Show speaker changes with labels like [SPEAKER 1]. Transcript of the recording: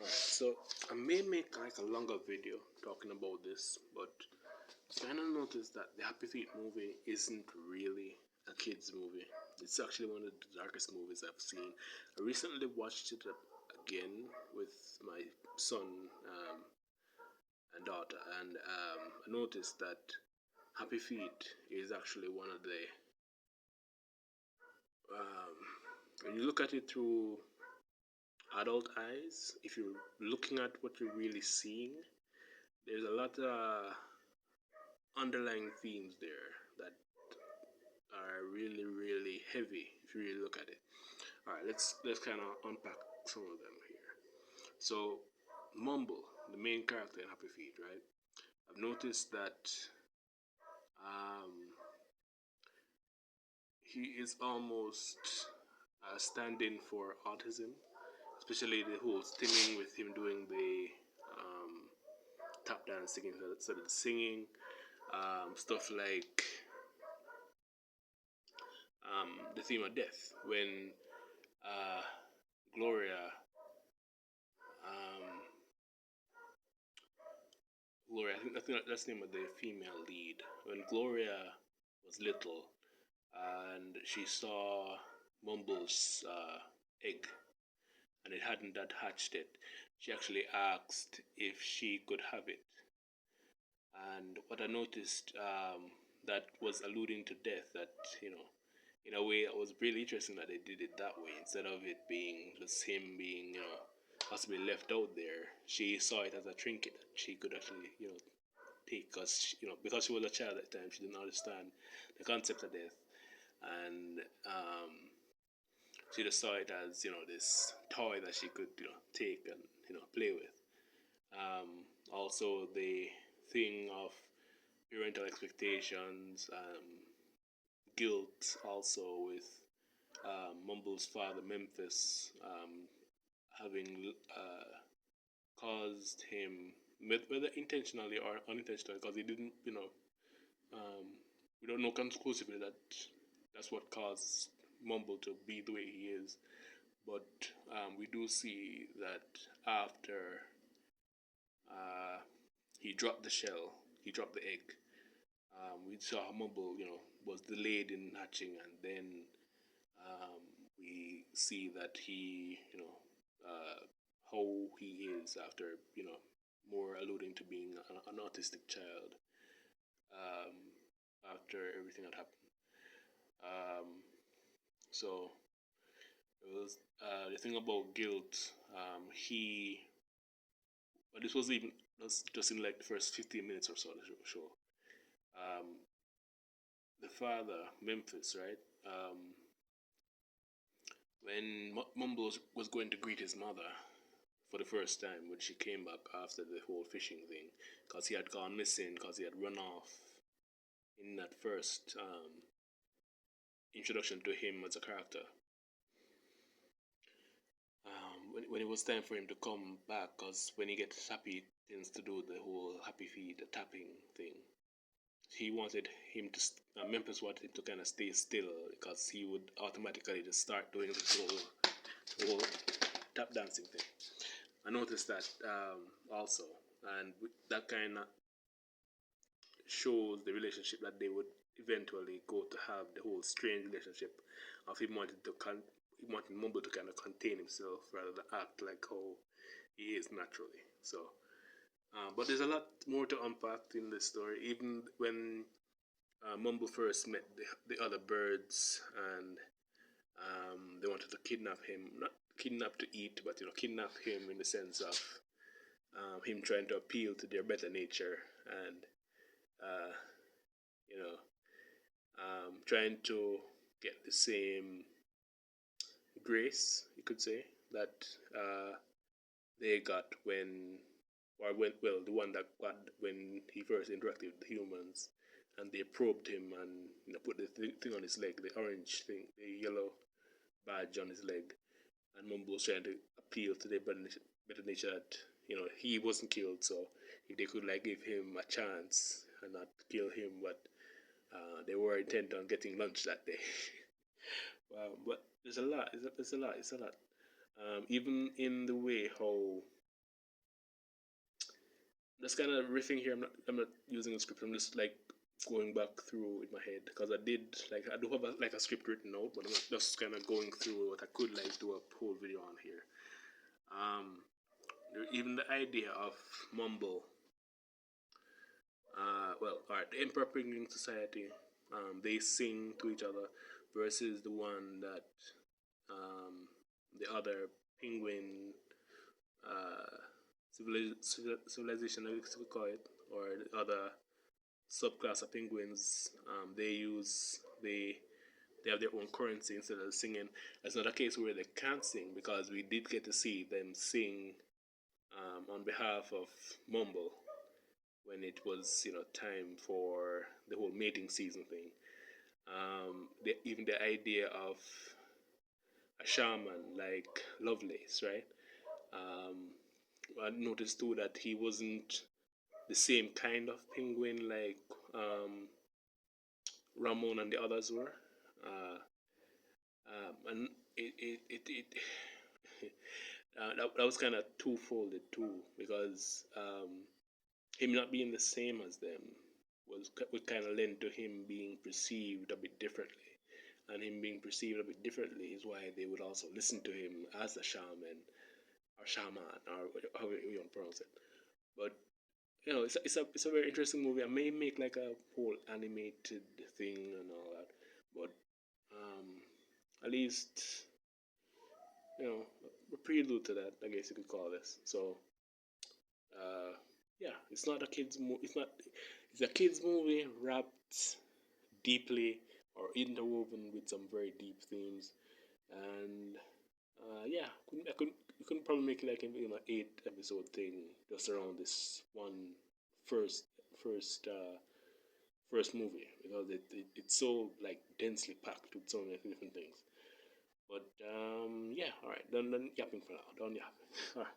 [SPEAKER 1] So I may make like a longer video talking about this, but I kind of noticed that the Happy Feet movie isn't really a kids movie. It's actually one of the darkest movies I've seen. I recently watched it again with my son and daughter, and I noticed that Happy Feet is actually one of the when you look at it through adult eyes, if you're looking at what you're really seeing, there's a lot of underlying themes there that are really heavy if you really look at it. All right, let's kind of unpack some of them here. So, Mumble, the main character in Happy Feet, right? I've noticed that um, he is almost stand-in for autism, especially the whole thing with him doing the tap dance singing, so the singing, stuff like the theme of death when uh, Gloria, um, I think that's the name of the female lead. When Gloria was little and she saw Mumble's egg and it hadn't hatched it, she actually asked if she could have it. And what I noticed that was alluding to death, that you know, in a way, it was really interesting that they did it that way instead of it being just him being, possibly left out there. She saw it as a trinket that she could actually, take, because because she was a child at the time, she didn't understand the concept of death, and she just saw it as this toy that she could take and play with. Also, the thing of parental expectations, guilt, also with Mumble's father Memphis having caused him, whether intentionally or unintentionally, because he didn't, um, we don't know conclusively that that's what caused Mumble to be the way he is, but we do see that after uh, he dropped the shell, he dropped the egg. We saw how Mumble, was delayed in hatching, and then um, we see that he, how he is after, more alluding to being an autistic child um, after everything had happened. Um, so it was the thing about guilt. But this was even just in like the first 15 minutes or so of the show. Um, the father, Memphis, right? When Mumbles was going to greet his mother for the first time when she came back after the whole fishing thing, because he had gone missing, because he had run off in that first introduction to him as a character. When it was time for him to come back, because when he gets happy, he tends to do the whole happy feet, the tapping thing. He wanted him to, Memphis wanted him to kind of stay still because he would automatically just start doing this whole tap dancing thing. I noticed that also, and that kind of shows the relationship that they would eventually go to have, the whole strange relationship of him wanting Mumble to kind of contain himself rather than act like how he is naturally. So, but there's a lot more to unpack in this story. Even when Mumble first met the other birds, and they wanted to kidnap him, not kidnap to eat, but kidnap him in the sense of him trying to appeal to their better nature and uh, you know trying to get the same grace, you could say, that they got well, the one that got when he first interacted with the humans, and they probed him and put the thing on his leg, the orange thing, the yellow badge on his leg, and Mumbo was trying to appeal to their better nature that he wasn't killed, so if they could like give him a chance and not kill him, but they were intent on getting lunch that day. Wow, but there's a lot. It's a lot. Even in the way how Just kind of riffing here. I'm not using a script. I'm just like going back through in my head because I did like I do have like a script written out, but I'm not just kind of going through what I could like do a whole video on here. Um, even the idea of mumble. Well, all right, the Emperor Penguin Society. They sing to each other versus the one that the other penguin uh, civilization, I guess we call it, or the other subclass of penguins, they have their own currency instead of singing. It's not a case where they can't sing because we did get to see them sing on behalf of Mumble when it was time for the whole mating season thing. Even the idea of a shaman like Lovelace, right? Um, I noticed too that he wasn't the same kind of penguin like Ramon and the others were. Uh, and it that was kind of twofolded too because him not being the same as them would kind of lend to him being perceived a bit differently, and him being perceived a bit differently is why they would also listen to him as a shaman or however you want to pronounce it. But it's a very interesting movie. I may make like a whole animated thing and all that, but um, at least you know a prelude to that, I guess you could call this. So uh, yeah, it's not a kids movie. It's a kids movie wrapped deeply or interwoven with some very deep themes, and yeah, you couldn't probably make it like an 8 episode thing just around this one first first uh, first movie because it's so like densely packed with so many different things. But yeah, all right, done yapping for now. Done yapping. All right.